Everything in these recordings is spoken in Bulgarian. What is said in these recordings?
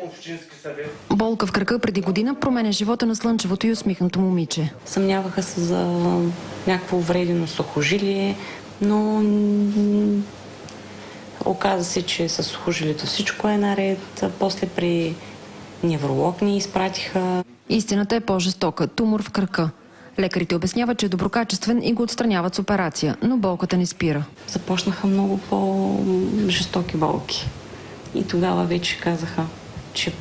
Общински съвет. Болка в кръка преди година променя живота на слънчевото и усмихнато момиче. Съмняваха се за някакво увредено сухожилие, но оказа се, че с сухожилието всичко е наред. После при невролог ни изпратиха. Истината е по-жестока – тумор в кръка. Лекарите обясняват, че е доброкачествен и го отстраняват с операция, но болката не спира. Започнаха много по-жестоки болки. И тогава вече казаха, че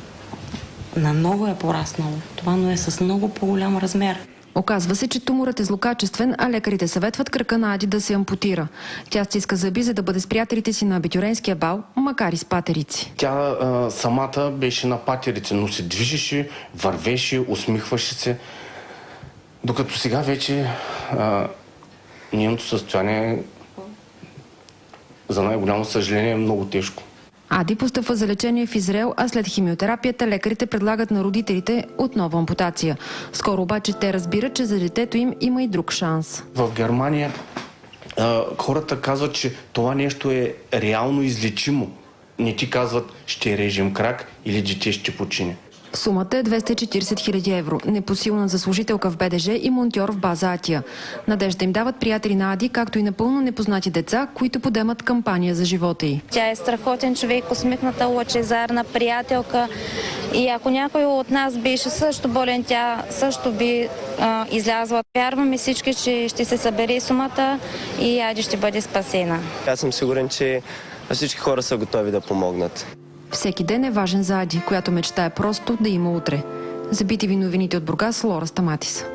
наново е пораснало. Това, но е с много по-голям размер. Оказва се, че туморът е злокачествен, а лекарите съветват кръка на Ади да се ампутира. Тя стиска зъби, за да бъде с приятелите си на абитюренския бал, макар и с патерици. Тя самата беше на патерици, но се движеше, вървеше, усмихваше се. Докато сега вече нейното състояние, за най-голямо съжаление, е много тежко. Ади постъпва за лечение в Израел, а след химиотерапията лекарите предлагат на родителите отново ампутация. Скоро обаче те разбират, че за детето им има и друг шанс. В Германия хората казват, че това нещо е реално излечимо. Не ти казват, ще режем крак или дете ще почине. Сумата е 240 000 евро. Непосилна за служителка в БДЖ и монтьор в база Атия. Надежда им дават приятели на Ади, както и напълно непознати деца, които подемат кампания за живота й. Тя е страхотен човек, усмихната, лъчезарна приятелка. И ако някой от нас беше също болен, тя също би излязла. Вярваме всички, че ще се събере сумата и Ади ще бъде спасена. Аз съм сигурен, че всички хора са готови да помогнат. Всеки ден е важен за Ади, която мечтае просто да има утре. За BTV новините от Бургас, Лора Стаматис.